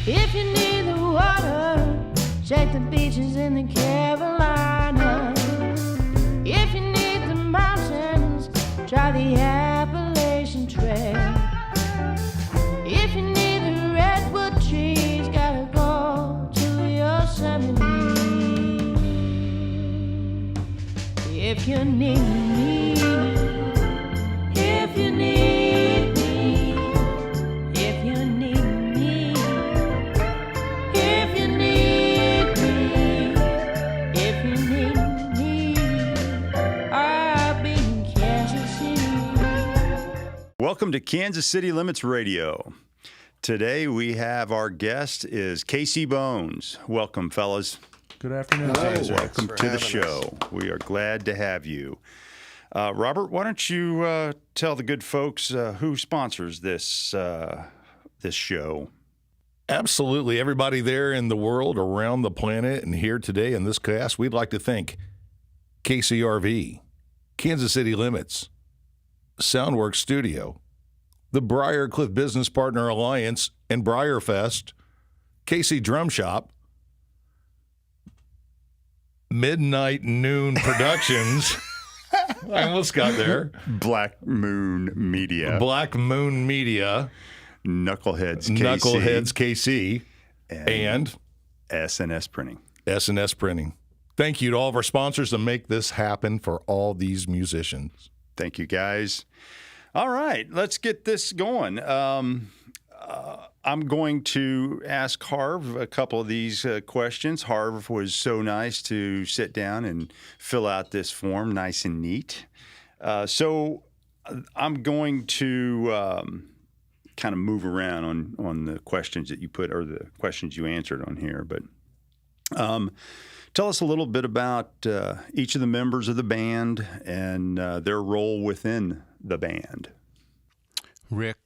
If you need the water, check the beaches in the Carolinas. If you need the mountains, try the Appalachian Trail. If you need the redwood trees, gotta go to Yosemite. If you need me, if you need me, if you need me, if you need me, if you need me, I'll be in Kansas City. Welcome to Kansas City Limits Radio. Today we have our guest is Casey Bones. Welcome, fellas. Good afternoon. Welcome to the show. We are glad to have you. Robert, why don't you tell the good folks who sponsors this show? Absolutely. Everybody there in the world, around the planet, and here today in this cast, we'd like to thank KCRV, Kansas City Limits, Soundworks Studio, the Briarcliff Business Partner Alliance and Briarfest, KC Drum Shop, Midnight Noon Productions. I almost got there. Black Moon Media. Black Moon Media. Knuckleheads KC. Knuckleheads KC. And S&S Printing. S&S Printing. Thank you to all of our sponsors to make this happen for all these musicians. Thank you, guys. All right, let's get this going. I'm going to ask Harv a couple of these questions. Harv was so nice to sit down and fill out this form, nice and neat. So I'm going to kind of move around on the questions that you put, or the questions you answered on here. But tell us a little bit about each of the members of the band and their role within the band. Rick,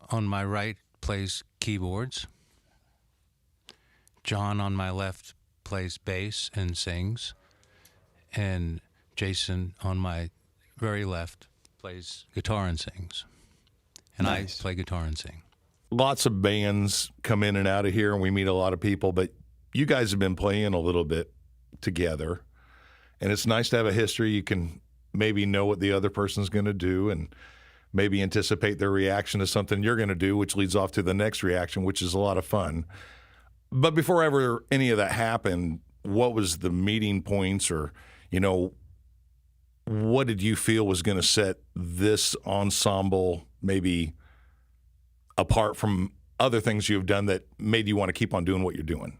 on my right, plays keyboards. John, on my left, plays bass and sings. And Jason, on my very left, plays guitar and sings. And nice. I play guitar and sing. Lots of bands come in and out of here, and we meet a lot of people, but you guys have been playing a little bit together, and it's nice to have a history. You can maybe know what the other person's going to do and maybe anticipate their reaction to something you're going to do, which leads off to the next reaction, which is a lot of fun. But before ever any of that happened, what was the meeting points, or, what did you feel was going to set this ensemble maybe apart from other things you've done that made you want to keep on doing what you're doing?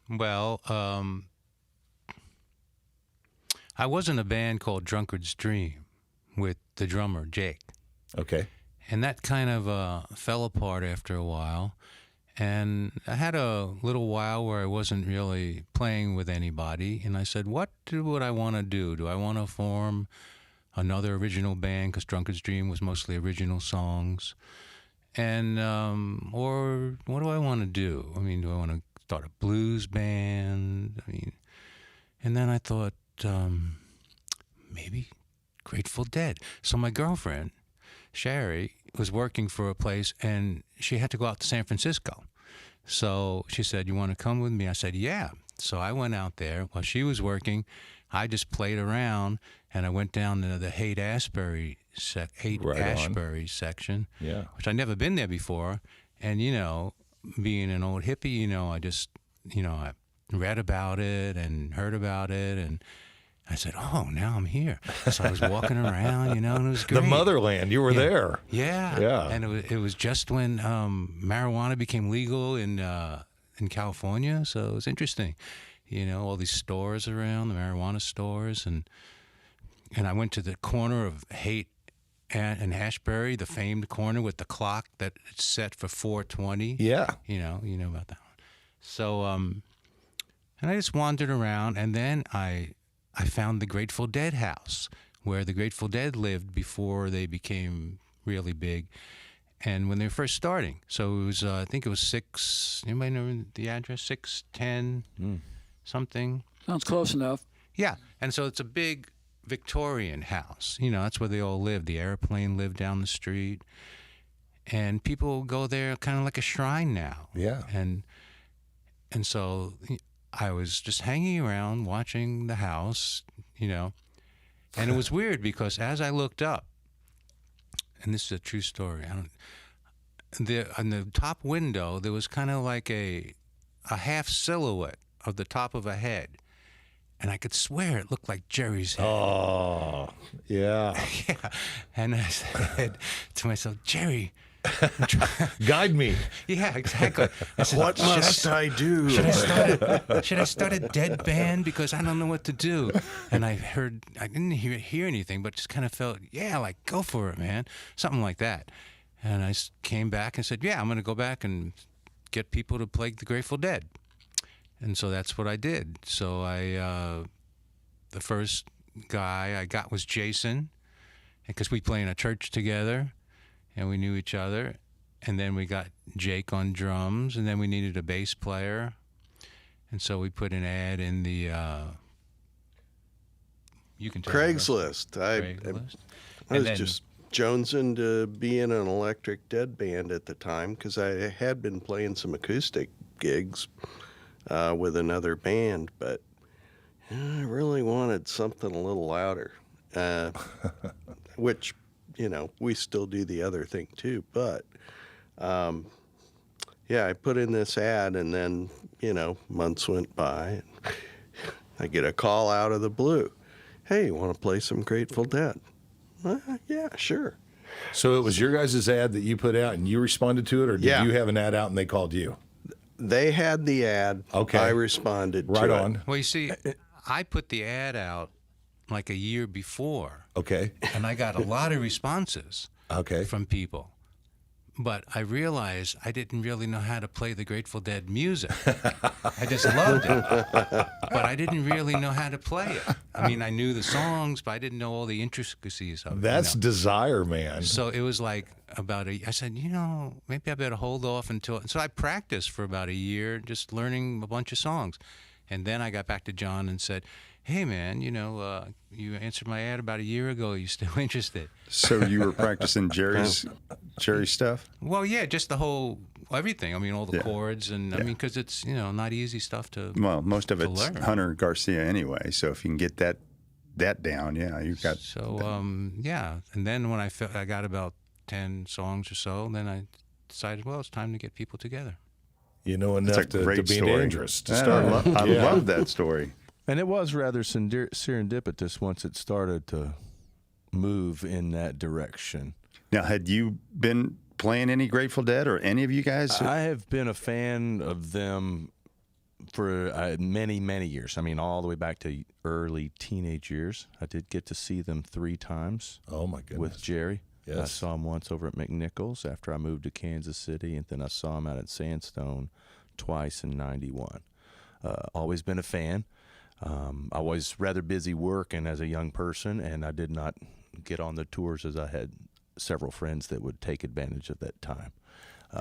Well, I was in a band called Drunkard's Dream with the drummer, Jake. Okay. And that kind of fell apart after a while. And I had a little while where I wasn't really playing with anybody. And I said, what would I want to do? Do I want to form another original band? Because Drunkard's Dream was mostly original songs. And, or what do I want to do? I mean, do I want to start a blues band? And then I thought, maybe Grateful Dead. So my girlfriend, Sherry, was working for a place, and she had to go out to San Francisco. So she said, you want to come with me? I said, yeah. So I went out there. While she was working, I just played around, and I went down to the Haight-Ashbury section, which I'd never been there before. And, being an old hippie, I just, I read about it and heard about it, and I said, oh, now I'm here. So I was walking around, and it was great. The motherland, you were there. Yeah. And it was just when marijuana became legal in California, so it was interesting. All these stores around, the marijuana stores, and I went to the corner of Haight and Ashbury, the famed corner with the clock that it's set for 4:20. Yeah. You know about that one. So, and I just wandered around, and then I found the Grateful Dead house where the Grateful Dead lived before they became really big, and when they were first starting. So it was, I think it was anybody know the address? 610 something. Sounds close enough. Yeah, and so it's a big Victorian house. That's where they all lived. The airplane lived down the street. and people go there kind of like a shrine now. Yeah. And so I was just hanging around watching the house, and it was weird because as I looked up, and this is a true story, on the top window there was kind of like a half silhouette of the top of a head, and I could swear it looked like Jerry's head. Oh, yeah. Yeah. And I said to myself, Jerry, Guide me. yeah, exactly. I said, What must I do? Should I start a dead band because I don't know what to do? And I didn't hear anything, but just kind of felt, yeah, like go for it, man, something like that. And I came back and said, yeah, I'm going to go back and get people to play the Grateful Dead. And so that's what I did. So the first guy I got was Jason, because we play in a church together, and we knew each other. And then we got Jake on drums, and then we needed a bass player. And so we put an ad in the you can tell Craigslist. Craigslist. I was just jonesing to be in an Electric Dead band at the time because I had been playing some acoustic gigs with another band, but I really wanted something a little louder, which, we still do the other thing too. But, I put in this ad, and then, months went by, and I get a call out of the blue. Hey, you want to play some Grateful Dead? Yeah, sure. So it was your guys' ad that you put out and you responded to it, or did Yeah. you have an ad out and they called you? They had the ad. Okay. I responded to Right it. on. Well, you see, I put the ad out like a year before, Okay. and I got a lot of responses Okay. from people. But I realized I didn't really know how to play the Grateful Dead music. I just loved it, but I didn't really know how to play it. I mean, I knew the songs, but I didn't know all the intricacies of it. That's desire, man. So it was like I said, maybe I better hold off until. So I practiced for about a year, just learning a bunch of songs. And then I got back to John and said, hey, man, you answered my ad about a year ago. Are you still interested? So you were practicing Jerry's stuff? Well, yeah, just the whole everything. I mean, all the Yeah. chords, and I mean, because it's not easy stuff to. Well, most of to it's learn. Hunter Garcia anyway. So if you can get that down, yeah, you've got. So yeah, and then when I got about 10 songs or so, then I decided, well, it's time to get people together. You know It's enough a great to be story. dangerous to Yeah, start. I love that story. And it was rather serendipitous once it started to move in that direction. Now, had you been playing any Grateful Dead, or any of you guys? I have been a fan of them for many, many years. I mean, all the way back to early teenage years. I did get to see them 3 times Oh, my goodness. with Jerry. I Yes. saw him once over at McNichols after I moved to Kansas City, and then I saw him out at Sandstone twice in '91. Always been a fan. I was rather busy working as a young person, and I did not get on the tours as I had several friends that would take advantage of that time.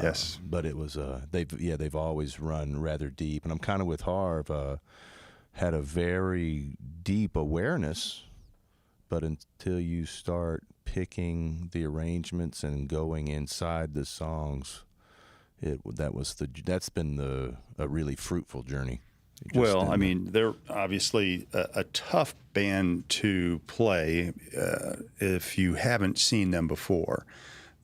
Yes. But it was they've always run rather deep, and I'm kind of with Harv. Had a very deep awareness, but until you start picking the arrangements and going inside the songs, that's been a really fruitful journey. Well, I mean, they're obviously a tough band to play if you haven't seen them before.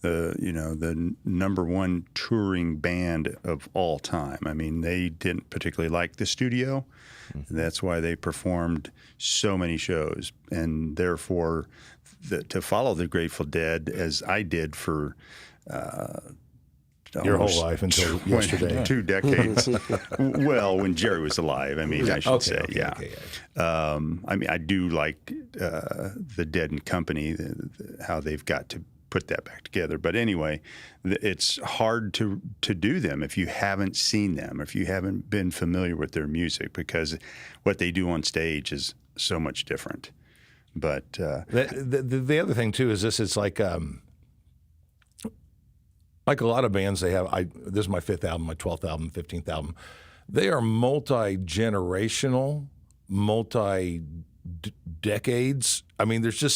The number one touring band of all time. I mean, they didn't particularly like the studio. Mm-hmm. That's why they performed so many shows, and therefore, to follow the Grateful Dead as I did for. Your whole life until yesterday. 2 decades. Well, when Jerry was alive, I mean, I should say, yeah. Okay. I mean, I do like the Dead and Company, how they've got to put that back together. But anyway, it's hard to do them if you haven't seen them, if you haven't been familiar with their music, because what they do on stage is so much different. But The other thing, too, is this. It's like a lot of bands, they have, this is my 5th album, my 12th album, 15th album. They are multi-generational, multi-decades. I mean, there's just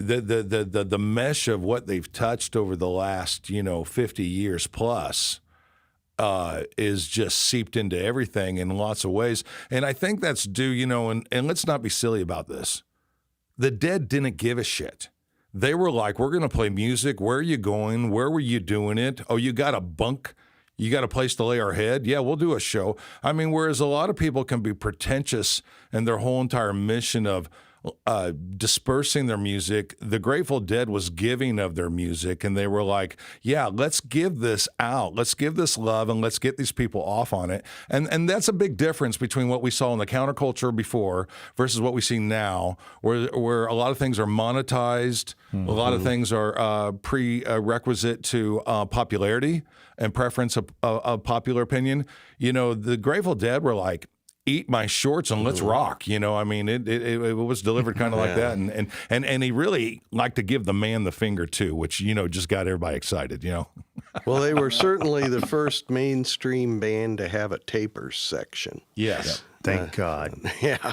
the mesh of what they've touched over the last 50 years plus is just seeped into everything in lots of ways. And I think that's due, and let's not be silly about this. The Dead didn't give a shit. They were like, we're going to play music. Where are you going? Where were you doing it? Oh, you got a bunk? You got a place to lay our head? Yeah, we'll do a show. I mean, whereas a lot of people can be pretentious in their whole entire mission of dispersing their music, the Grateful Dead was giving of their music, and they were like, yeah, let's give this out. Let's give this love, and let's get these people off on it. And that's a big difference between what we saw in the counterculture before versus what we see now, where a lot of things are monetized, a lot of things are prerequisite to popularity and preference of popular opinion. The Grateful Dead were like, eat my shorts and let's rock. I mean, it was delivered kind of like that. And he really liked to give the man the finger too, which, just got everybody excited, Well, they were certainly the first mainstream band to have a tapers section. Yes. Thank God. Yeah.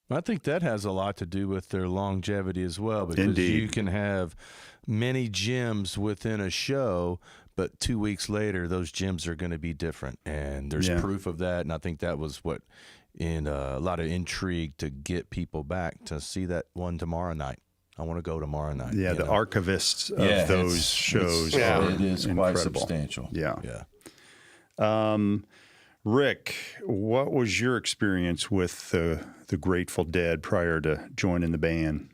I think that has a lot to do with their longevity as well, because Indeed. you can have many gems within a show, but 2 weeks later, those gems are going to be different, and there's proof of that. And I think that was what, in a lot of intrigue to get people back to see that one tomorrow night. I want to go tomorrow night. Yeah, the archivists of those shows are it is incredible. quite substantial. Yeah. Rick, what was your experience with the Grateful Dead prior to joining the band?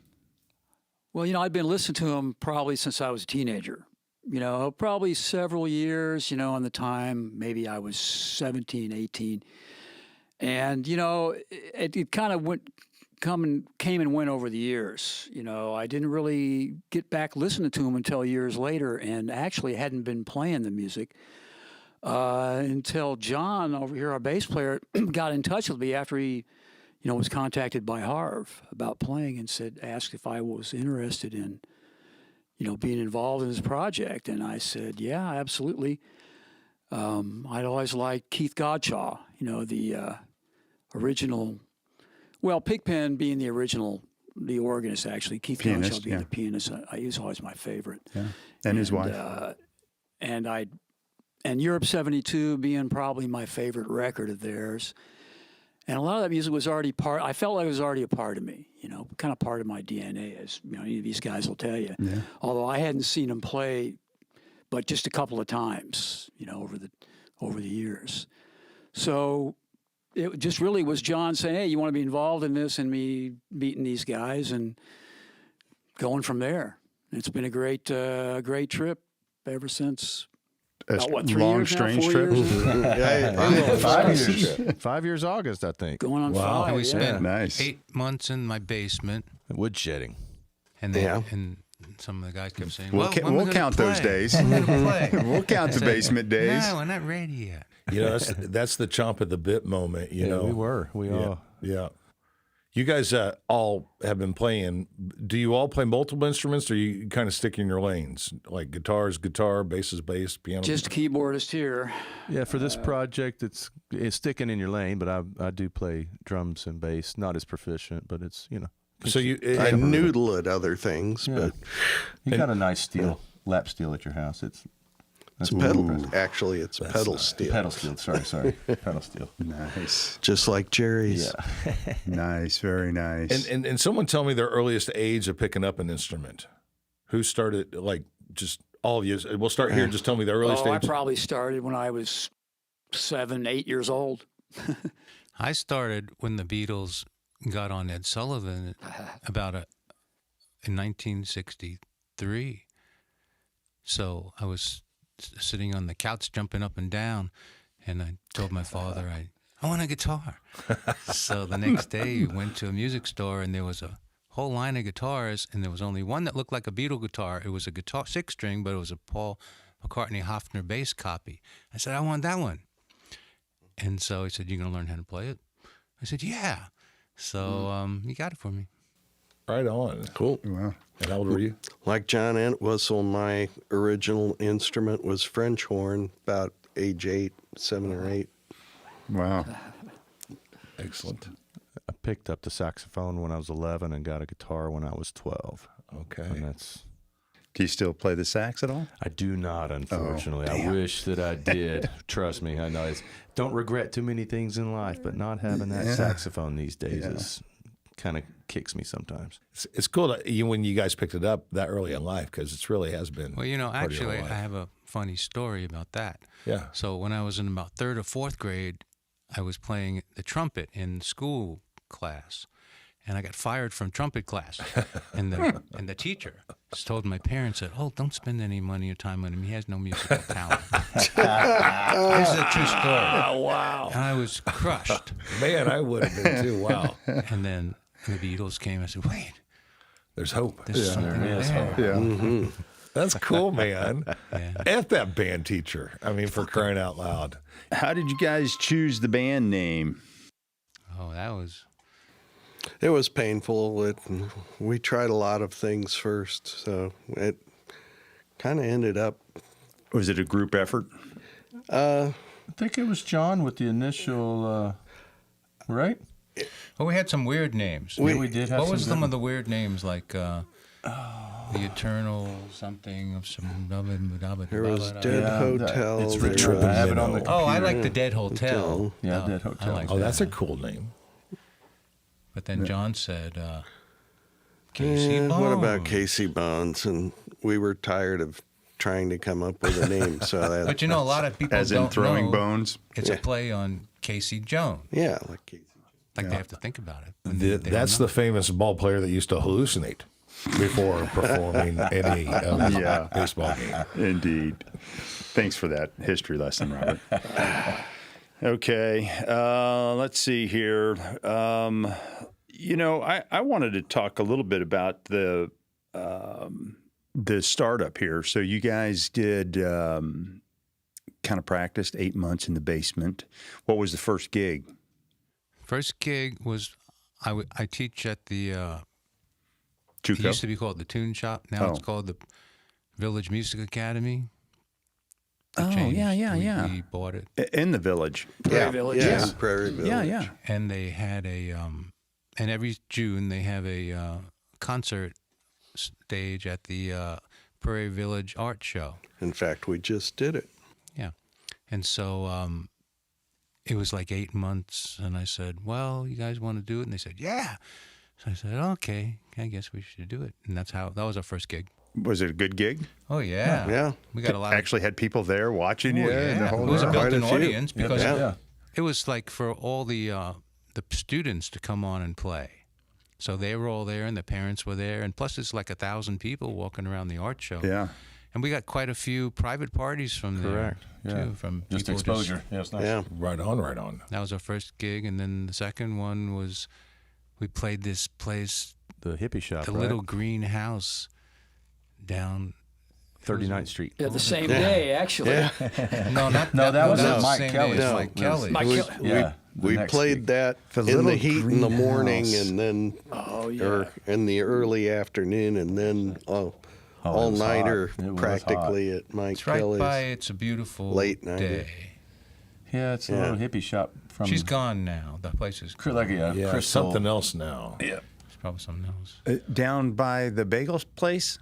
Well, I'd been listening to them probably since I was a teenager. Probably several years, on the time, maybe I was 17, 18. And, it kind of came and went over the years. I didn't really get back listening to them until years later, and actually hadn't been playing the music until John over here, our bass player, got in touch with me after he, was contacted by Harv about playing and asked if I was interested in, being involved in this project. And I said, yeah, absolutely. I'd always liked Keith Godshaw, the original, Pigpen being the original, the organist, actually. Keith Godshaw being the pianist. He was always my favorite. Yeah. And his wife. And Europe 72 being probably my favorite record of theirs. And a lot of that music was already I felt like it was already a part of me, kind of part of my DNA, as any of these guys will tell you. Yeah. Although I hadn't seen them play but just a couple of times, over the years. So it just really was John saying, hey, you want to be involved in this, and me meeting these guys and going from there. And it's been a great trip ever since. About, 3 long, years strange now, 4 trip. years? 5 years. 5 years August, I think. Going on 5. And we spent Nice. 8 months in my basement. Woodshedding. And then, and some of the guys kept saying, We'll count those days. We'll count the basement days. No, we're not ready yet. That's the chomp at the bit moment, Yeah, we were. We all. Yeah. You guys all have been playing. Do you all play multiple instruments, or you kind of stick in your lanes? Like guitar, bass is bass, piano? Just a keyboardist here. Yeah, for this project, it's sticking in your lane, but I do play drums and bass. Not as proficient, but it's, So I noodle at other things, but you got a nice lap steel at your house. it's pedal. Actually, it's pedal steel. Pedal steel. Sorry. Pedal steel. Nice. Just like Jerry's. Yeah. Nice. Very nice. And someone tell me their earliest age of picking up an instrument. Who started, just all of you? We'll start here. Just tell me the earliest age. I probably started when I was 7, 8 years old. I started when the Beatles got on Ed Sullivan in 1963. So I was sitting on the couch jumping up and down, and I told my father I want a guitar. So the next day we went to a music store, and there was a whole line of guitars, and there was only one that looked like a Beatle guitar. It was a guitar 6-string, but it was a Paul McCartney Hofner bass copy. I said, I want that one. And so he said, you going to learn how to play it? I said, yeah. So he got it for me. Right on. Cool. Wow. And how old were you? Like John Entwistle, my original instrument was French horn, about age 7 or 8. Wow. Excellent. I picked up the saxophone when I was 11 and got a guitar when I was 12. Okay. And that's. Do you still play the sax at all? I do not, unfortunately. I damn. wish that I did. Trust me, I know. Don't regret too many things in life, but not having that saxophone these days is kind of kicks me sometimes. It's cool when you guys picked it up that early in life because it really has been. Well, you know, part of your actually, life. I have a funny story about that. Yeah. So when I was in about 3rd or 4th grade, I was playing the trumpet in school class, and I got fired from trumpet class. And the teacher just told my parents that, "Oh, don't spend any money or time on him. He has no musical talent." This is a true story. Oh, wow. And I was crushed. Man, I would have been too. Wow. And then the Beatles came. I said, "Wait, There's hope. there's something there is there." hope. Yeah. That's cool, man. Yeah. F that band teacher. I mean, for crying out loud. How did you guys choose the band name? Oh, that was. It was painful. We tried a lot of things first, so it kind of ended up. Was it a group effort? I think it was John with the initial, right? Well, we had some weird names. We did have What was some some good- of the weird names like the Eternal something of some? There was Dead Yeah, Hotel. it's there Richard. was- I have it on the Oh, I computer. like the Dead Hotel. Yeah, Oh, Dead Hotel. I like Oh, that. that's a cool name. But then John said, Casey Bones. What about Casey Bones? And we were tired of trying to come up with a name. So that, But you know, a lot of people As in don't throwing know bones? it's a play on Casey Jones. yeah, like Casey. Like they have to think about it. when they don't That's know. the famous ball player that used to hallucinate before performing any baseball game. Indeed. Thanks for that history lesson, Robert. Okay, let's see here. You know, I wanted to talk a little bit about the startup here. So you guys did kind of practiced 8 months in the basement. What was the first gig? First gig was I teach at the it Juco? used to be called the Tune Shop. Now it's Oh. called the Village Music Academy. It Oh, changed. yeah. We bought it, In the village. Yeah, Village, yeah, yes. Prairie Village. and they had a and every June they have a concert stage at the Prairie Village Art Show. In fact, we just did it. Yeah, and so it was like 8 months, and I said, "Well, you guys want to do it?" And they said, "Yeah." So I said, "Okay, I guess we should do it." And that was our first gig. Was it a good gig? Oh yeah, Yeah. We got a lot. Actually had people there watching Oh, you? yeah. and the It whole was a Quite a built-in few. audience because Yeah. it was like for all the students to come on and play. So they were all there, and the parents were there, and plus it's like 1,000 people walking around the art show. Yeah. And we got quite a few private parties from Correct. there Yeah. too. From Just people exposure. Yeah, it's nice. Yeah. Right on, right on. That was our first gig, and then the second one was we played this place, The hippie shop, the right? little green house down. 39th Street. Yeah, the same day, actually. Yeah. No, not No, that was the Mike same Kelly's. day as No, Mike that was Kelly. Mike Kelly. Yeah. We the next played week. that The in little the heat in the green morning house. and then Oh, yeah. or in the early afternoon and then all it was nighter hot. It was practically at Mike It's right Kelly's. by. It's a beautiful Late night. day. Yeah, it's a Yeah. little hippie shop from. She's gone now. The place is gone. like a Yeah, crystal. something else now. Yeah. It's probably something else. Down by the bagel place?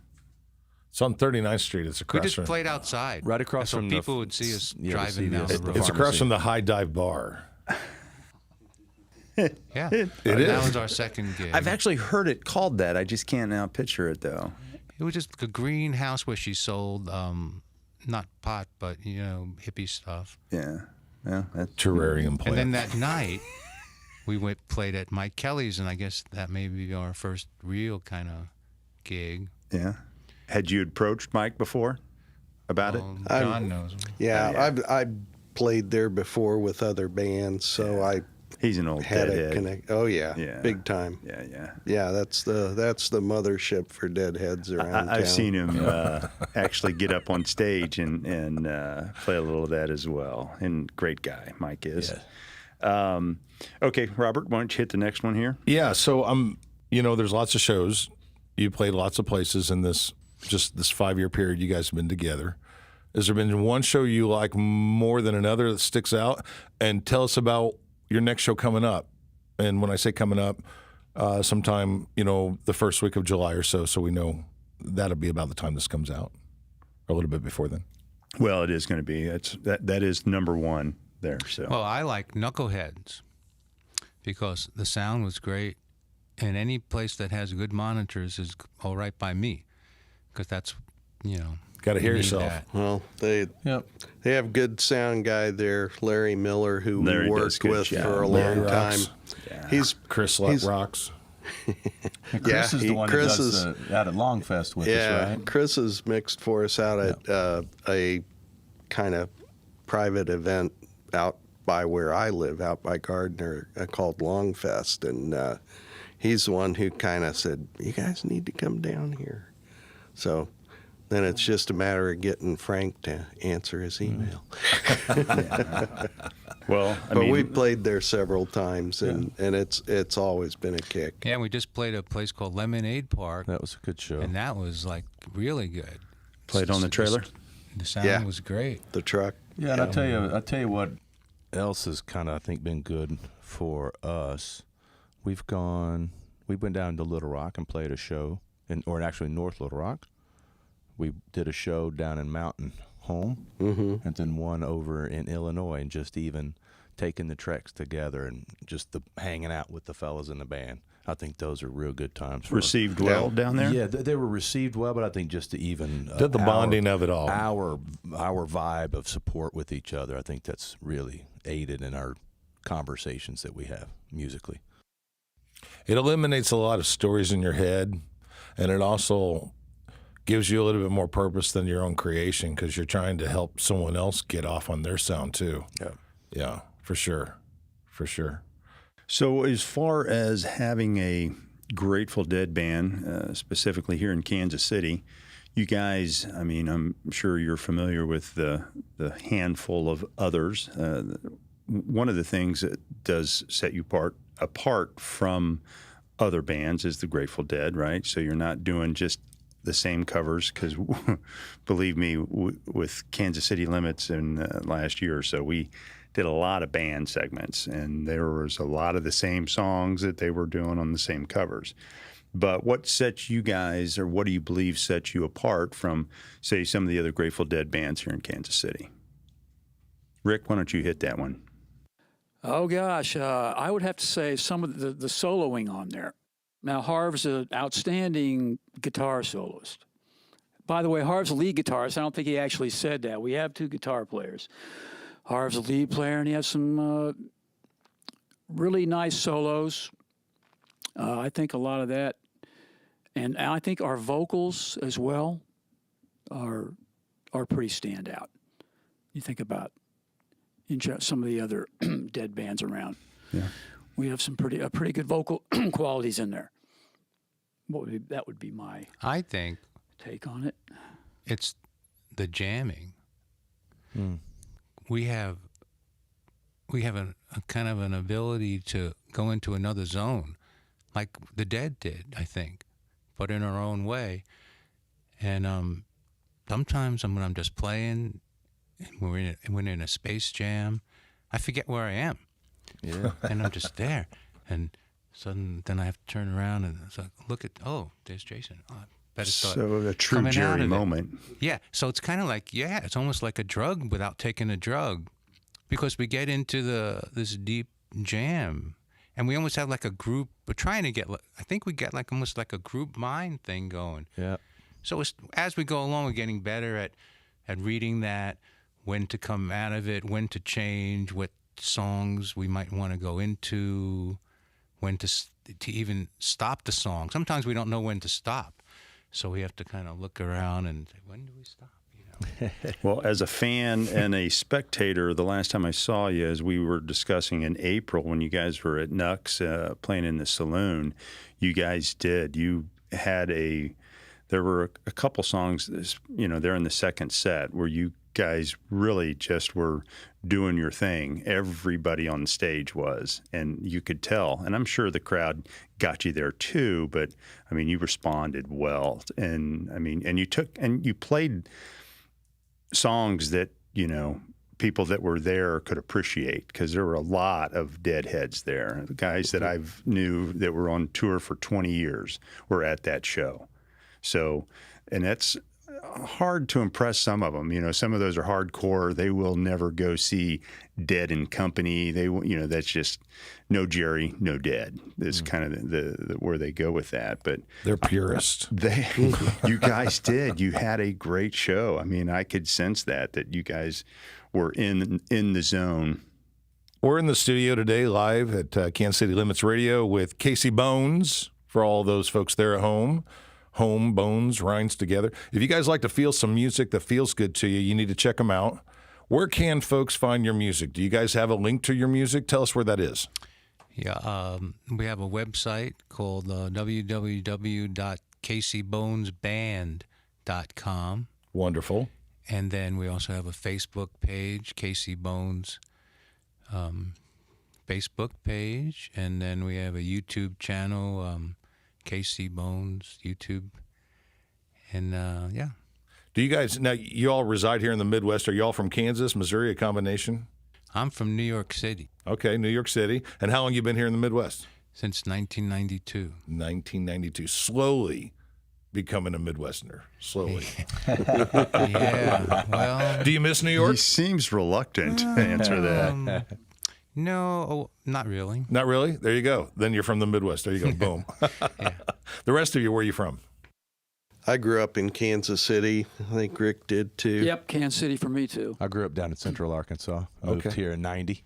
It's on 39th Street. It's We across just from. played outside. Right across so from the people would see us yeah, driving see down the- the road. It's across pharmacy. from the High Dive Bar. Yeah, It that is. was our second gig. I've actually heard it called that. I just can't now picture it, though. It was just a greenhouse where she sold not pot, but hippie stuff. Yeah. Yeah. That's Terrarium And plant. then that night, we played at Mike Kelly's, and I guess that may be our first real kind of gig. Yeah. Had you approached Mike before about it? John knows him. Yeah, I've played there before with other bands, so I He's an old had a deadhead. connect. Oh yeah, Yeah. big time. Yeah, yeah. Yeah, that's the mothership for deadheads around town. I've seen him actually get up on stage and play a little of that as well. And great guy, Mike is. Okay, Robert, why don't you hit the next one here? Yeah, so there's lots of shows. You played lots of places in this 5-year period you guys have been together. Has there been one show you like more than another that sticks out? And tell us about your next show coming up. And when I say coming up, sometime, the first week of July or so. So we know that'll be about the time this comes out, or a little bit before then. Well, it is going to be. That is number one there. So Well, I like Knuckleheads because the sound was great, and any place that has good monitors is all right by me, because that's, Got to hear you need yourself. that. Well, they have good sound guy there, Larry Miller, who Larry we does worked good with job. for a Larry long time. rocks. He's Chris he's- rocks. And Chris is the one Chris that is- does out at Longfest with yeah, us, right? Chris has mixed for us out at a kind of private event out by where I live, out by Gardner, called Longfest, and he's the one who kind of said, "You guys need to come down here." So then it's just a matter of getting Frank to answer his email. well, I But mean, we played there several times, and it's always been a kick. Yeah, we just played a place called Lemonade Park, That was a good show. and that was like really good. played on the trailer. The sound Yeah. was great. The truck. Yeah, and I tell you what else has kind of, I think, been good for us. We went down to Little Rock and played a show, or actually North Little Rock. We did a show down in Mountain Home, and then one over in Illinois, and just even taking the treks together and just hanging out with the fellas in the band. I think those are real good times. Received well down there. Yeah, they were received well, but I think just to even The bonding of it all. our vibe of support with each other, I think that's really aided in our conversations that we have musically. It eliminates a lot of stories in your head, and it also gives you a little bit more purpose than your own creation, because you're trying to help someone else get off on their sound too. Yeah, for sure. So as far as having a Grateful Dead band, specifically here in Kansas City, you guys, I mean, I'm sure you're familiar with the handful of others. One of the things that does set you apart from other bands is the Grateful Dead, right? So you're not doing just the same covers, because believe me, with Kansas City Limits in last year or so, we did a lot of band segments, and there was a lot of the same songs that they were doing on the same covers. But what sets you guys, or what do you believe sets you apart from, say, some of the other Grateful Dead bands here in Kansas City? Rick, why don't you hit that one? Oh gosh, I would have to say some of the soloing on there. Now Harv's an outstanding guitar soloist. By the way, Harv's a lead guitarist. I don't think he actually said that. We have two guitar players. Harv's a lead player, and he has some really nice solos. I think a lot of that, and I think our vocals as well are pretty standout. You think about some of the other Dead bands around. Yeah. We have some pretty good vocal qualities in there. That would be my I think take on it. it's the jamming. We have a kind of an ability to go into another zone, like the Dead did, I think, but in our own way. And sometimes when I'm just playing, and we're in a space jam, I forget where I am. Yeah. And I'm just there. And then I have to turn around and it's like, there's Jason. Oh, I better start So a true coming out Jerry of it. moment. Yeah, so it's kind of like, it's almost like a drug without taking a drug, because we get into this deep jam, and we almost have like a group. We're trying to get, I think we get like almost like a group mind thing going. Yeah. So as we go along, we're getting better at reading that, when to come out of it, when to change, what songs we might want to go into, when to even stop the song. Sometimes we don't know when to stop. So we have to kind of look around and say, when do we stop? Well, as a fan and a spectator, the last time I saw you, as we were discussing in April when you guys were at Nux playing in the saloon, you guys did. There were a couple songs, they're in the second set where you guys really just were doing your thing. Everybody on the stage was, and you could tell. And I'm sure the crowd got you there too, but I mean, you responded well. And I mean, and you played songs that, people that were there could appreciate, because there were a lot of deadheads there. The guys that I've knew that were on tour for 20 years were at that show. So, and that's hard to impress some of them. You know, some of those are hardcore. They will never go see Dead and Company. They, you know, that's just no Jerry, no Dead. That's kind of the where they go with that. But They're purists. you guys did. You had a great show. I mean, I could sense that you guys were in the zone. We're in the studio today live at Kansas City Limits Radio with Casey Bones, for all those folks there at home. Home, Bones, rhymes together. If you guys like to feel some music that feels good to you, you need to check them out. Where can folks find your music? Do you guys have a link to your music? Tell us where that is. Yeah, we have a website called www.caseybonesband.com. Wonderful. And then we also have a Facebook page, Casey Bones Facebook page. And then we have a YouTube channel, Casey Bones YouTube. And, yeah. Do you guys, now you all reside here in the Midwest. Are you all from Kansas, Missouri, a combination? I'm from New York City. Okay, New York City. And how long you been here in the Midwest? Since 1992. 1992. Slowly becoming a Midwesterner. Slowly. Yeah, well. Do you miss New York? He seems reluctant to answer that. No, not really. Not really? There you go. Then you're from the Midwest. There you go. Boom. Yeah. The rest of you, where are you from? I grew up in Kansas City. I think Rick did too. Yep, Kansas City for me too. I grew up down in Central Arkansas. Moved here in '90.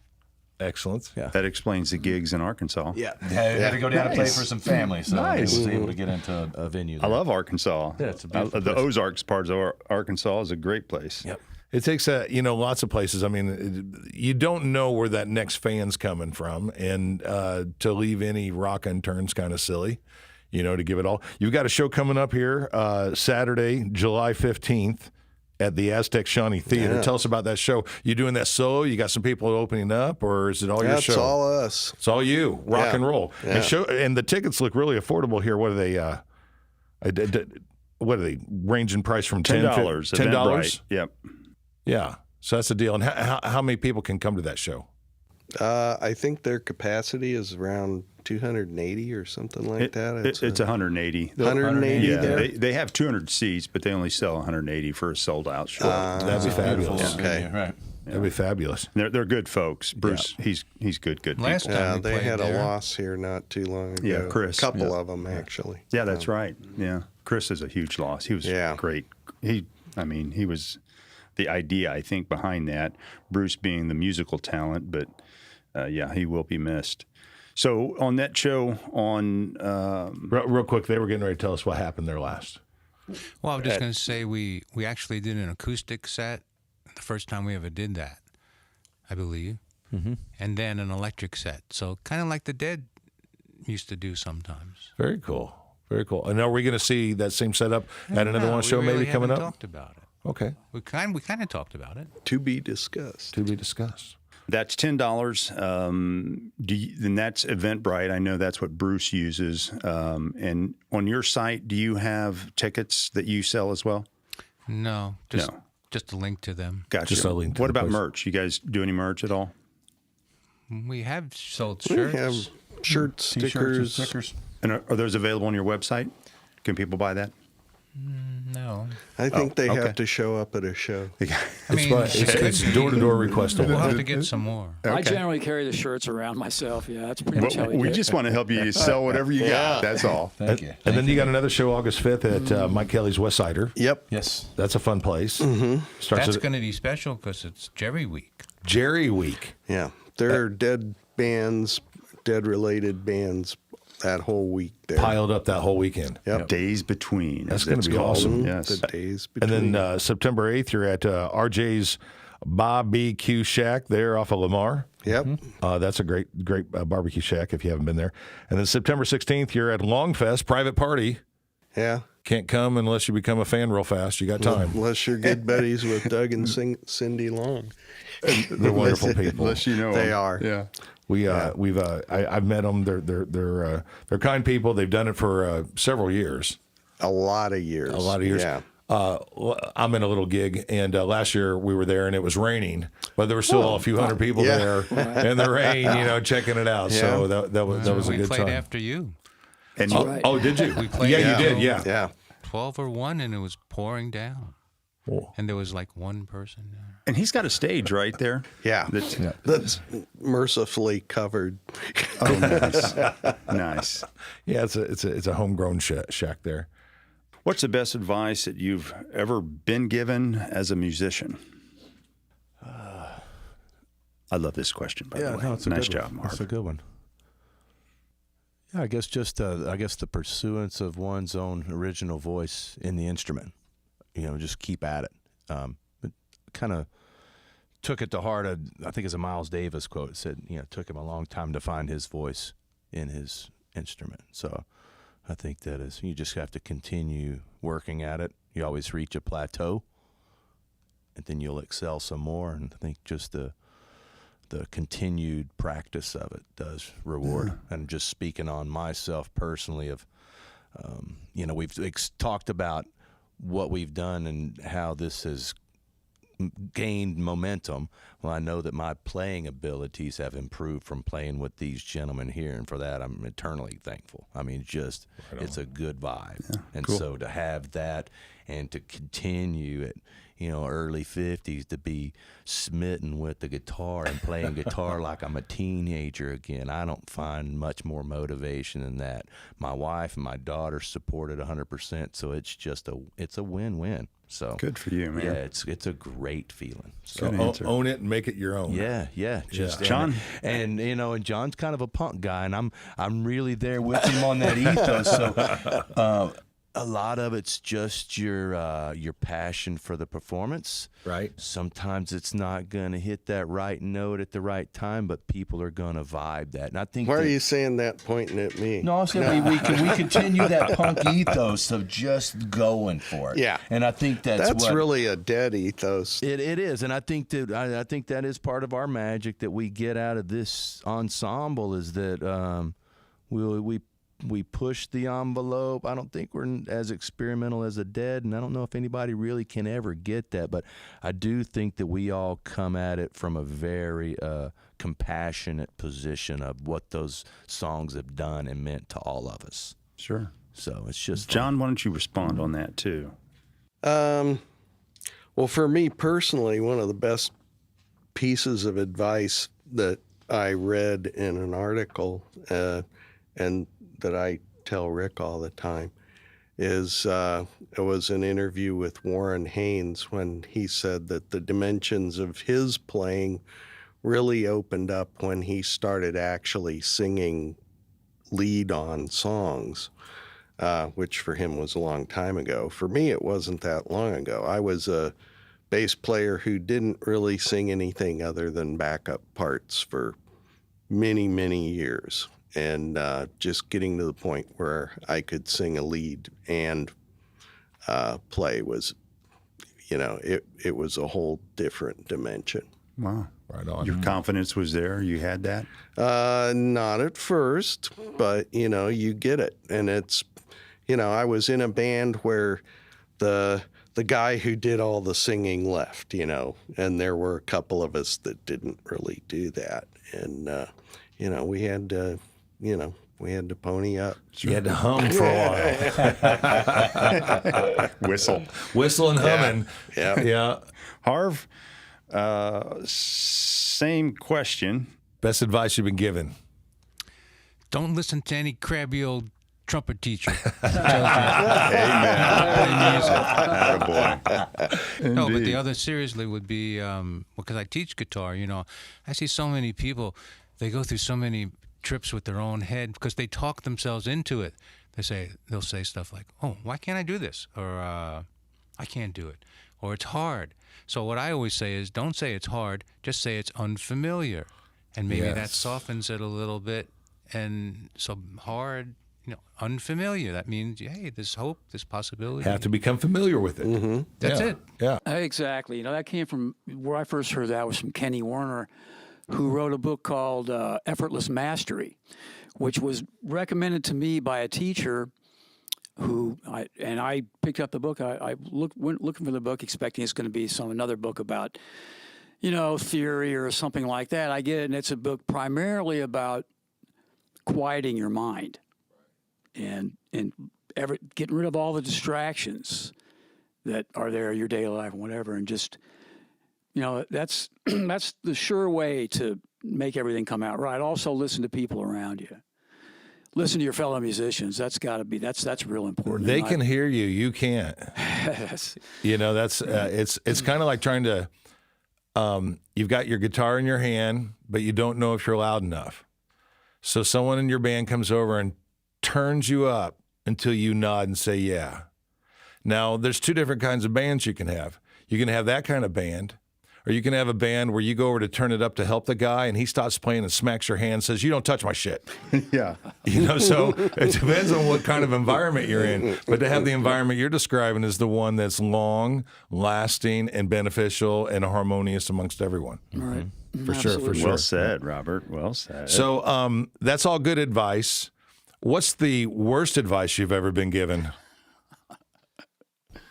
Excellent. Yeah. That explains the gigs in Arkansas. Yeah. Had to go down and play for some family, so I Nice. was able to get into A venue. I there. love Arkansas. Yeah, it's a beautiful the place. Ozarks part of Arkansas is a great place. Yep. It takes lots of places. I mean, you don't know where that next fan's coming from, and to leave any rock unturned's kind of silly, to give it all. You've got a show coming up here Saturday, July 15th at the Aztec Shawnee Theater. Yeah. Tell us about that show. You doing that solo? You got some people opening up, or is it all your That's show? all us. It's all you, rock Yeah. and roll. Yeah. And the tickets look really affordable here. What are they? What are they? Range in price from $10. $10. Yep. Yeah. So that's the deal. And how many people can come to that show? I think their capacity is around 280 or something like that. It's 180. 180 Yeah, there. they have 200 seats, but they only sell 180 for a sold out show. That'd be fabulous. Okay. Right. That'd be fabulous. They're good folks. Bruce, he's good Last people. time Yeah, we they played had there. a loss here not too long ago. Yeah, Chris, A couple yeah. of them actually. Yeah, that's right. Yeah, Chris is a huge loss. He was Yeah. great. He was the idea, I think, behind that. Bruce being the musical talent, but yeah, he will be missed. So on that show, Real quick, they were getting ready to tell us what happened there last. Well, I was just going to say we actually did an acoustic set the first time we ever did that, I believe, and then an electric set. So kind of like the Dead used to do sometimes. Very cool. Very cool. And are we going to see that same setup at another No, one show we really maybe coming haven't up? Talked about it. Okay. We kind of talked about it. To be discussed. To be discussed. that's $10. And that's Eventbrite. I know that's what Bruce uses. And on your site, do you have tickets that you sell as well? No, just a link to them. Gotcha. Just a link to What the about place. merch? You guys do any merch at all? We have sold We shirts. have shirts, stickers. stickers. And are those available on your website? Can people buy that? No, I think they okay. have to show up at a show. I mean It's door-to-door We'll requestable. have to get some more. I generally carry the shirts around myself. Yeah, that's pretty much how we We do it. just want to help you sell whatever you got. That's all. Thank you. And then you got another show August 5th at Mike Kelly's West Sider. Yep. Yes. That's a fun place. Starts That's at going to be special because it's Jerry Week. Jerry Week. Yeah. There are dead bands, dead related bands that whole week there. Piled up that whole weekend. Yep. Days between. That's as gonna it's be called. awesome. Yes. The days And between. then September 8th, you're at RJ's Barbecue Shack there off of Lamar. Yep. That's a great barbecue shack if you haven't been there. And then September 16th, you're at Longfest, private party. Yeah. Can't come unless you become a fan real fast. You got time. Unless you're good buddies with Doug and Cindy Long. They're wonderful people. Unless you know They them. are. Yeah. I've met them. They're kind people. They've done it for several years. A lot of years. A lot of years. Yeah. I'm in a little gig, and last year we were there, and it was raining, but there were still a few hundred people there in the rain, checking it out. Yeah. So that was a we good played time. after you. And Oh, did you? We played Yeah, you until did. Yeah. Yeah. 12 or 1, and it was pouring down. Oh. And there was like one person there. and he's got a stage right there. Yeah. That's mercifully covered. Oh, nice, nice. Yeah, it's a homegrown shack there. What's the best advice that you've ever been given as a musician? I love this question, by the way. No, it's a nice good job, one. Marv. That's a good one. Yeah, I guess just the pursuance of one's own original voice in the instrument. Just keep at it. It kind of took it to heart. I think it's a Miles Davis quote. It said, it took him a long time to find his voice in his instrument. So I think that is, you just have to continue working at it. You always reach a plateau, and then you'll excel some more. And I think just the continued practice of it does reward. And just speaking on myself personally of, we've talked about what we've done and how this has gained momentum. Well, I know that my playing abilities have improved from playing with these gentlemen here, and for that I'm eternally thankful. I mean, just it's a good vibe. And so to have that and to continue at early 50s to be smitten with the guitar and playing guitar like I'm a teenager again, I don't find much more motivation than that. My wife and my daughter support it 100%, so it's a win-win. So Good for you, man. yeah, it's a great feeling. So, Good answer. Own it and make it your own. yeah. Just John? and and John's kind of a punk guy, and I'm really there with him on that ethos. So a lot of it's just your passion for the performance. Right. Sometimes it's not gonna hit that right note at the right time, but people are gonna vibe that. And I think Why are you saying that pointing at me? No, I'm saying we continue that punk ethos of just going for it. Yeah. And I think That's what, really a dead ethos. It is, and I think that is part of our magic that we get out of this ensemble is that we push the envelope. I don't think we're as experimental as a Dead, and I don't know if anybody really can ever get that, but I do think that we all come at it from a very compassionate position of what those songs have done and meant to all of us. Sure. So it's just John, why don't you respond on that too? Well, for me personally, one of the best pieces of advice that I read in an article and that I tell Rick all the time is it was an interview with Warren Haynes when he said that the dimensions of his playing really opened up when he started actually singing lead on songs, which for him was a long time ago. For me, it wasn't that long ago. I was a bass player who didn't really sing anything other than backup parts for many, many years. And just getting to the point where I could sing a lead and play was, it was a whole different dimension. Wow. Right on. Your confidence was there. You had that. Not at first, but, you get it. And it's, I was in a band where the guy who did all the singing left, and there were a couple of us that didn't really do that. And, we had to... we had to pony up. You had to hum for a while. Whistle and humming. Yeah. Harv, same question. Best advice you've been given? Don't listen to any crabby old trumpet teacher. Amen. No, but the other seriously would be because I teach guitar. I see so many people. They go through so many trips with their own head because they talk themselves into it. They'll say stuff like, "Oh, why can't I do this?" or "I can't do it," or "It's hard." So what I always say is, don't say it's hard. Just say it's unfamiliar, and maybe that softens it a little bit. And so hard, unfamiliar. That means, hey, there's hope, there's possibility. Have to become familiar with it. Mm-hmm. That's it. Yeah. Exactly. That came from where I first heard that was from Kenny Warner, who wrote a book called Effortless Mastery, which was recommended to me by a teacher I picked up the book. I went looking for the book, expecting it's going to be another book about, theory or something like that. I get it, and it's a book primarily about quieting your mind and getting rid of all the distractions that are there in your daily life and whatever, and just, that's that's the sure way to make everything come out right. Also, listen to people around you. Listen to your fellow musicians. That's got to be that's real important. They can hear you. You can't. That's it's kind of like trying to. You've got your guitar in your hand, but you don't know if you're loud enough. So someone in your band comes over and turns you up until you nod and say yeah. Now there's two different kinds of bands you can have. You can have that kind of band. Or you can have a band where you go over to turn it up to help the guy, and he stops playing and smacks your hand and says, "You don't touch my shit." Yeah. So it depends on what kind of environment you're in. But to have the environment you're describing is the one that's long, lasting, and beneficial and harmonious amongst everyone. Right. For sure. Well said, Robert. Well said. So that's all good advice. What's the worst advice you've ever been given?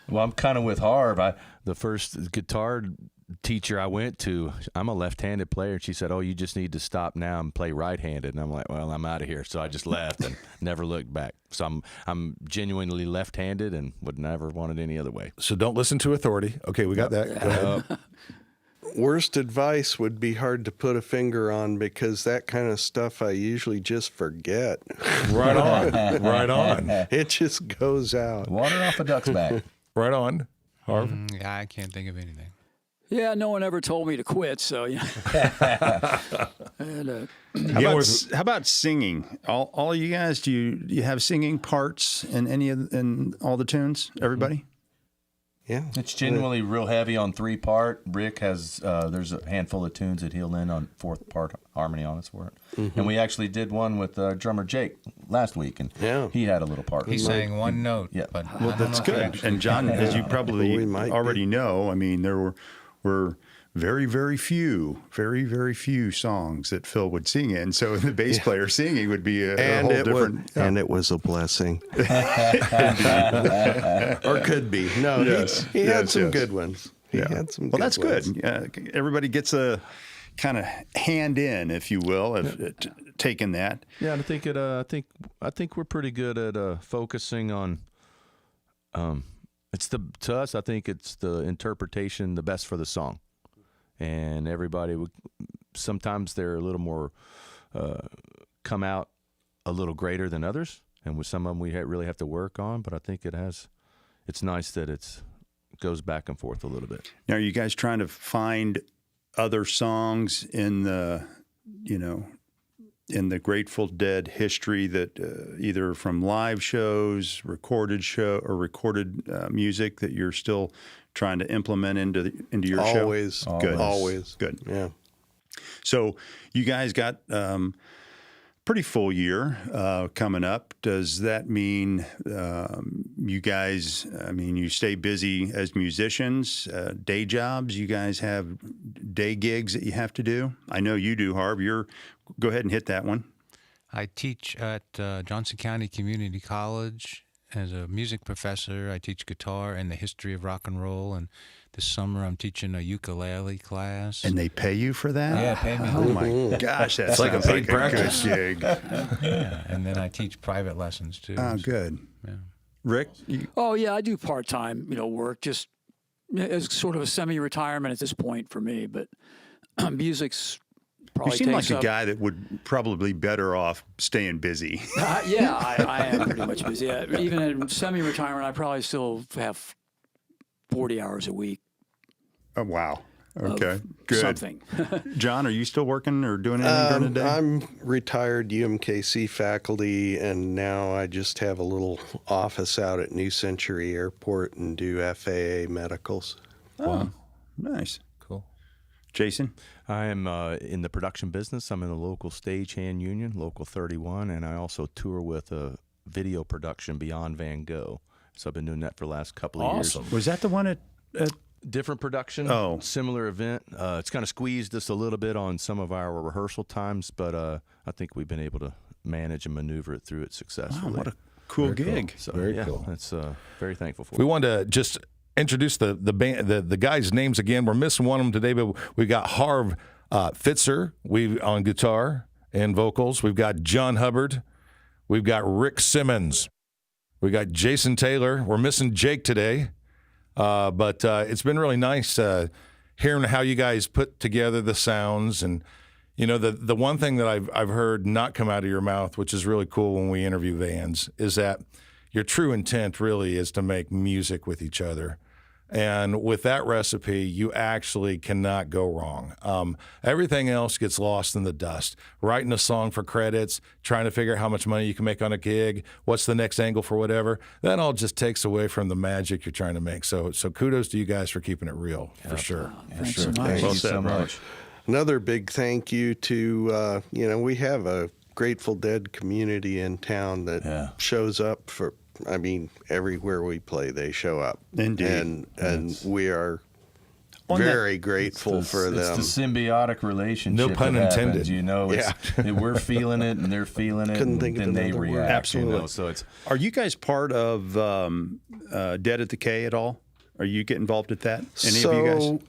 Well, I'm kind of with Harv. The first guitar teacher I went to, I'm a left-handed player, and she said, "Oh, you just need to stop now and play right-handed." And I'm like, "Well, I'm out of here." So I just left and never looked back. So I'm genuinely left-handed and would never want it any other way. So don't listen to authority. Okay, we got that. Go ahead. Worst advice would be hard to put a finger on because that kind of stuff I usually just forget. Right on. Right on. It just goes out. Water off a duck's back. Right on. Harv? Yeah, I can't think of anything. Yeah, no one ever told me to quit, so How about singing? All of you guys, do you have singing parts in all the tunes? Everybody? Yeah. It's genuinely real heavy on 3-part. Rick has, there's a handful of tunes that he'll in on 4th part harmony on us for it. Mm-hmm. And we actually did one with drummer Jake last week, and he had a little part. He sang one note. Yeah. But Well, that's good. And John, as you probably already know, I mean, there were very, very few songs that Phil would sing in. So the bass player singing would be a whole different. And it was a blessing. Or could be. No, he had some good ones. He had some good that's ones. good. Everybody gets a kind of hand in, if you will, taking that. Yeah, and I think we're pretty good at focusing on. To us, I think it's the interpretation, the best for the song, and everybody would. Sometimes they're a little more come out a little greater than others, and with some of them we really have to work on. But I think it's nice that it goes back and forth a little bit. Now, are you guys trying to find other songs in the Grateful Dead history that either from live shows, recorded music that you're still trying to implement into your show? Always. Good. Always. Good. Yeah. So you guys got pretty full year coming up. Does that mean you guys, you stay busy as musicians, day jobs? You guys have day gigs that you have to do? I know you do, Harv. Go ahead and hit that one. I teach at Johnson County Community College as a music professor. I teach guitar and the history of rock and roll. And this summer I'm teaching a ukulele class. And they pay you for that? Yeah, pay me. Oh my gosh, that's like a paid practice gig. Yeah, and then I teach private lessons too. Oh, good. Yeah. Rick? Oh, yeah, I do part-time, work, just as sort of a semi-retirement at this point for me, but music's probably You seem like takes a up, guy that would probably be better off staying busy. yeah, I am pretty much busy. Even in semi-retirement, I probably still have 40 hours a week. Oh, wow. Okay, good. Something. John, are you still working or doing anything during the day? I'm retired UMKC faculty, and now I just have a little office out at New Century Airport and do FAA medicals. Oh, nice. Cool. Jason? I am in the production business. I'm in the local stagehand union, Local 31, and I also tour with a video production, Beyond Van Gogh. So I've been doing that for the last couple of years. Was that the one at Different production, similar event. It's kind of squeezed us a little bit on some of our rehearsal times, but I think we've been able to manage and maneuver it through it successfully. Wow, what a Cool gig. So, Very yeah, cool. That's very thankful for. We wanted to just introduce the band, the guys' names again. We're missing one of them today, but we got Harv Fitzer on guitar and vocals. We've got John Hubbard. We've got Rick Simmons. We got Jason Taylor. We're missing Jake today, but it's been really nice hearing how you guys put together the sounds. And you know, the one thing that I've heard not come out of your mouth, which is really cool when we interview bands, is that your true intent really is to make music with each other. And with that recipe, you actually cannot go wrong. Everything else gets lost in the dust. Writing a song for credits, trying to figure out how much money you can make on a gig, what's the next angle for whatever, that all just takes away from the magic you're trying to make. So kudos to you guys for keeping it real, for sure. Thanks so much. Thank Well you said, so Raj. much. Another big thank you to, we have a Grateful Dead community in town that shows up for, everywhere we play, they show up. Indeed. And we are very grateful for them. It's the symbiotic relationship. No pun that happens, intended. You know, we're feeling it and they're feeling it. Couldn't and think of then they another word. react. Absolutely. You know? So it's Are you guys part of Dead at the K at all? Are you get involved with that? Any of you guys?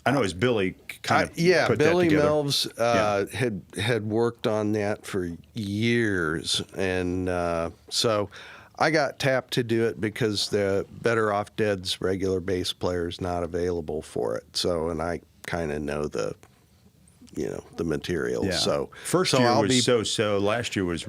I know it's Billy kind of put Billy that together. Melvs had worked on that for years, and so I got tapped to do it because the Better Off Dead's regular bass player is not available for it. So, and I kind of know the material. Yeah. So first so year I'll was be, so. Last year was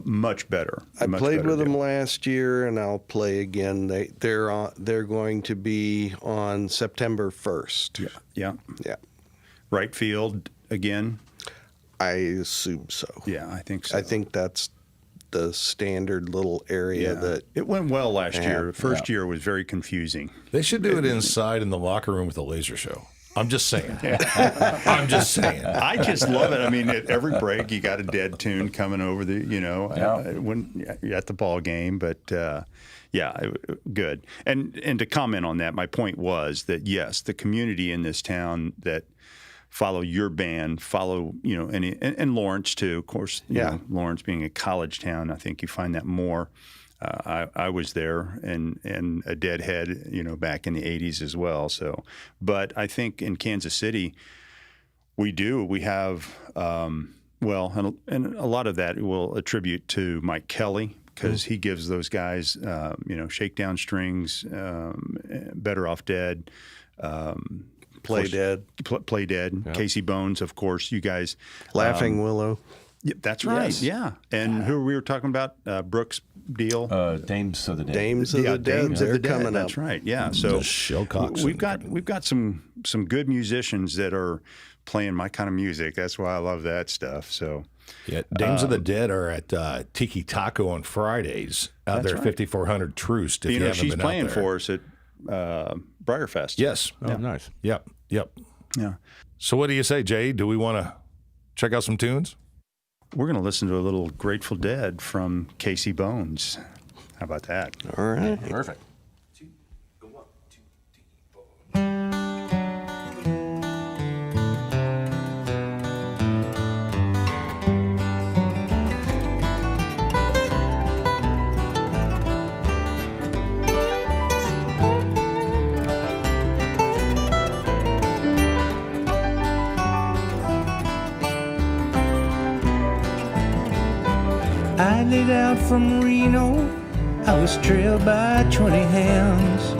much better. I Much played better with them deal. last year, and I'll play again. They're going to be on September 1st. Yeah. Yeah. Right field again. I assume so. Yeah, I think so. I think that's the standard little area that it went well last Yeah. year. The first year was very confusing. They should do it inside in the locker room with a laser show. I'm just saying. I'm just saying. I just love it. I mean, at every break, you got a Dead tune coming over when you're at the ball game. But good. And to comment on that, my point was that yes, the community in this town that follow your band, and Lawrence too. Of course, you know, Lawrence being a college town, I think you find that more. I was there and a Deadhead, back in the 80s as well. So, but I think in Kansas City, we have, and a lot of that we'll attribute to Mike Kelly because he gives those guys, Shakedown Strings, Better Off Dead, Play Dead. Play Dead, Casey Bones, of course, you guys. Laughing Willow. Yeah, that's right. Yes. Yeah. And who we were talking about, Brooks Deal. Dames of the Dead. Dames of the Dead. Dames of They're the Dead. coming up. That's right. Yeah. So Shellcocks we've got some good musicians that are playing my kind of music. That's why I love that stuff. So yeah, Dames of the Dead are at Tiki Taco on Fridays out there at 5400 Troost. If you haven't she's been playing out there. for us at Briarfest. Yes. Oh, nice. Yep. Yeah. So what do you say, Jay? Do we want to check out some tunes? We're going to listen to a little Grateful Dead from Casey Bones. How about that? All right. Perfect. I lit out from Reno, I was trailed by 20 hounds.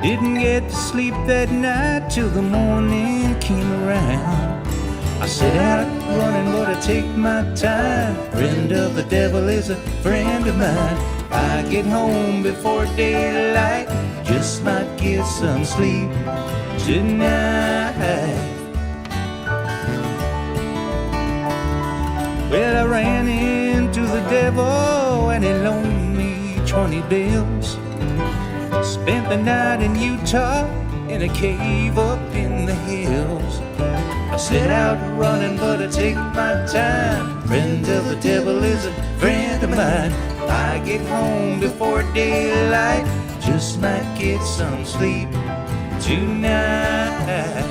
Didn't get to sleep that night till the morning came around. I set out running, but I take my time. Friend of the devil is a friend of mine. I get home before daylight, just might get some sleep tonight. Well, I ran into the devil and he loaned me 20 bills. Spent the night in Utah in a cave up in the hills. I set out running, but I take my time. Friend of the devil is a friend of mine. I get home before daylight, just might get some sleep tonight.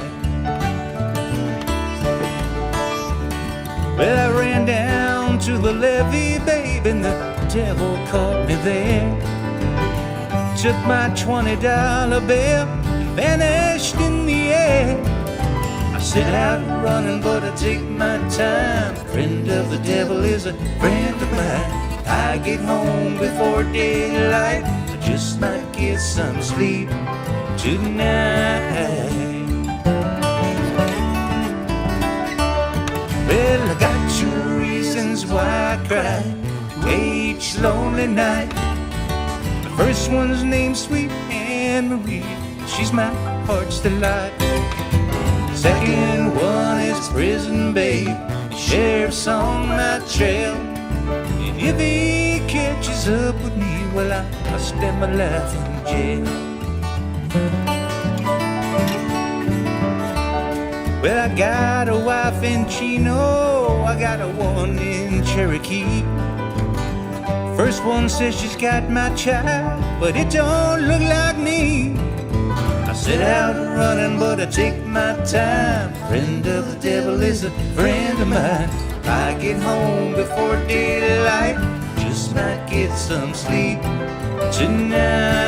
Well, I ran down to to the levee, babe, and the devil caught me there. Took my $20 bill and vanished in the air. I set out running, but I take my time. Friend of the devil is a friend of mine. I get home before daylight. I just might get some sleep tonight. Well, I got two reasons why I cry each lonely night. The first one's named Sweet Anne Marie. She's my heart's delight. Second one is Prison Babe. The sheriff's on my trail. And if he catches up with me, well, I'll spend my life in jail. Well, I got a wife in Chino, I got a one in Cherokee. First one says she's got my child, but it don't look like me. I set out running, but I take my time. Friend of the devil is a friend of mine. I get home before daylight, just might get some sleep tonight.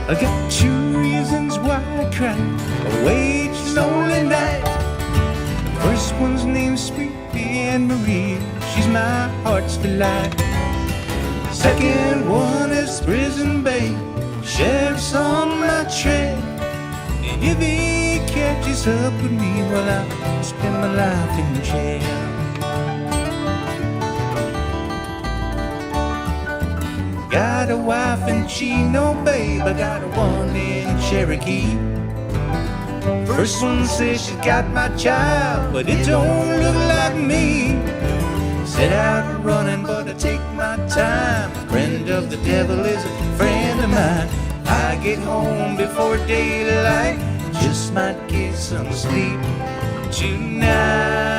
I got two reasons why I cry away each lonely night. The first one's named Sweet Anne Marie. She's my heart's delight. Second one is Prison Babe. Sheriff's on my trail. And if he catches up with me, well, I'll spend my life in jail. Got a wife in Chino, babe, I got a one in Cherokee. First one says she's got my child, but it don't look like me. Set out running, but I take my time. Friend of the devil is a friend of mine. I get home before daylight, just might get some sleep tonight.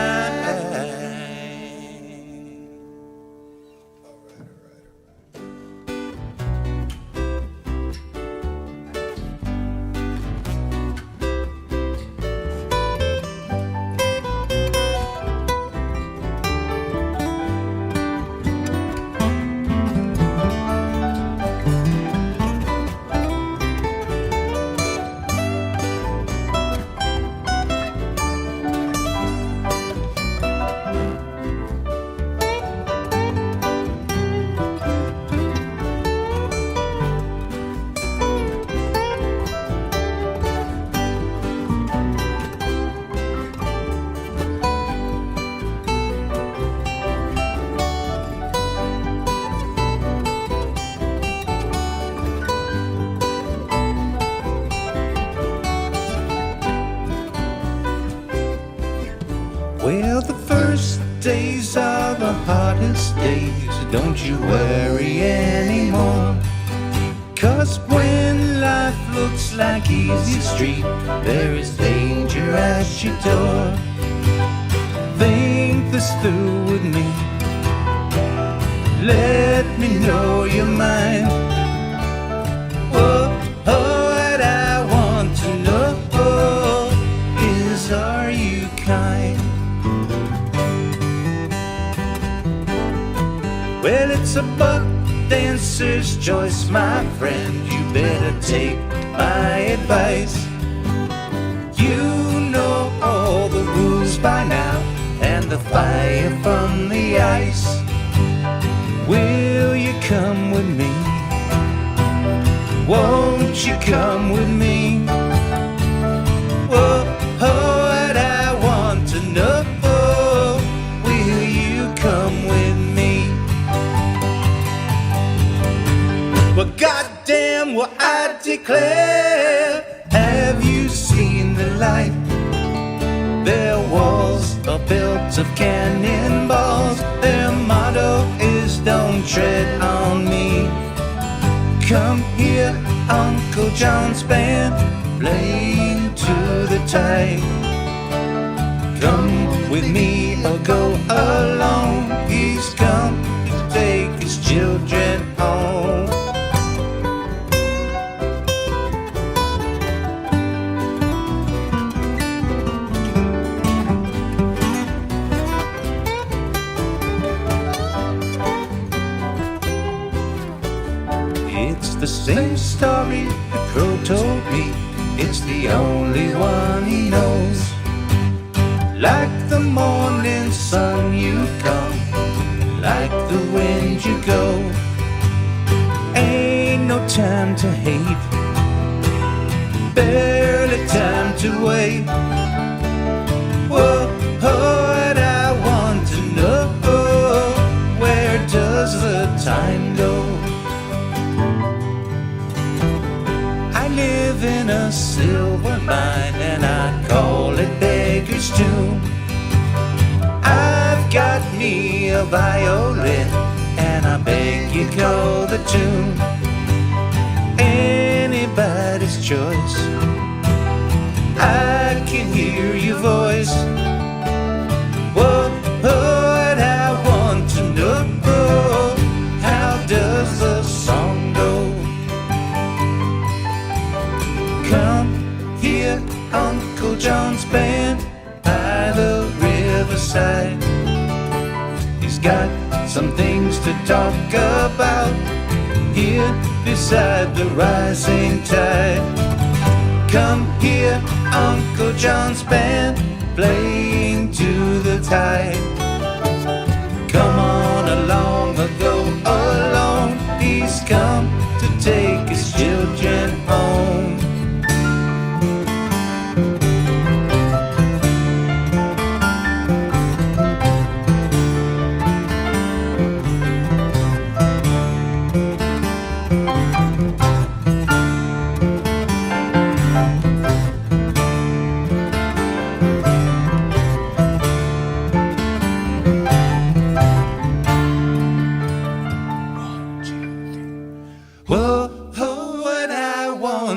Well, the first days are the hardest days. Don't you worry anymore. 'Cause when life looks like easy street, there is danger at your door. Think this through with me. Let me know your mind. Oh, what I want to know is, are you kind? Well, it's a buck dancer's choice, my friend. You better take my advice. You know all the rules by now, and the fire from the ice. Will you come with me? Won't you come with me? Whoa, what I want to know, will you come with me? Well, goddamn, what I declare, have you seen the light? Their walls are built of cannonballs. Their motto is don't tread on me. Come here, Uncle John's band, playing to the tide. Come with me or go alone. He's come to take his children home. It's the same story the crow told me. It's the only one he knows. Like the morning sun you come, like the wind you go. Ain't no time to hate, barely time to wait. Whoa, what I want to know, where does the time go? I live in a silver mine and I call it Beggar's Tomb. I've got me a violin and I beg you call the tune. Anybody's choice, I can hear your voice. Whoa, what I want to know, how does the song go? Come here, Uncle John's band, by the riverside. He's got some things to talk about here beside the rising tide. Come here, Uncle John's band, playing to the tide. Come on along or go alone. He's come to take his children home.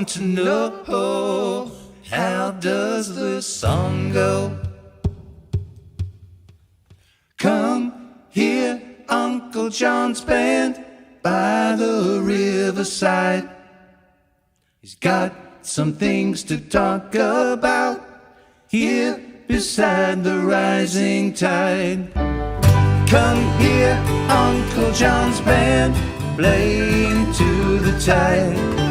To know, how does the song go? Come here, Uncle John's band, by the riverside. He's got some things to talk about here beside the rising tide. Come here, Uncle John's band, playing to the tide.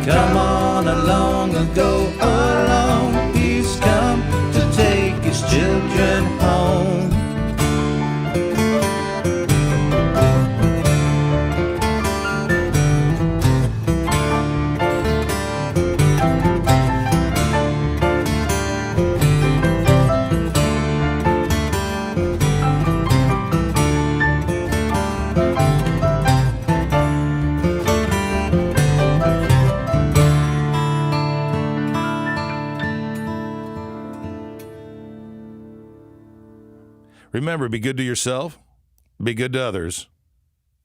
Come on along or go along. He's come to take his children home. Remember, be good to yourself, be good to others,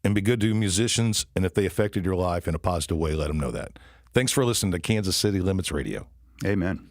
and be good to musicians. And if they affected your life in a positive way, let them know that. Thanks for listening to Kansas City Limits Radio. Amen.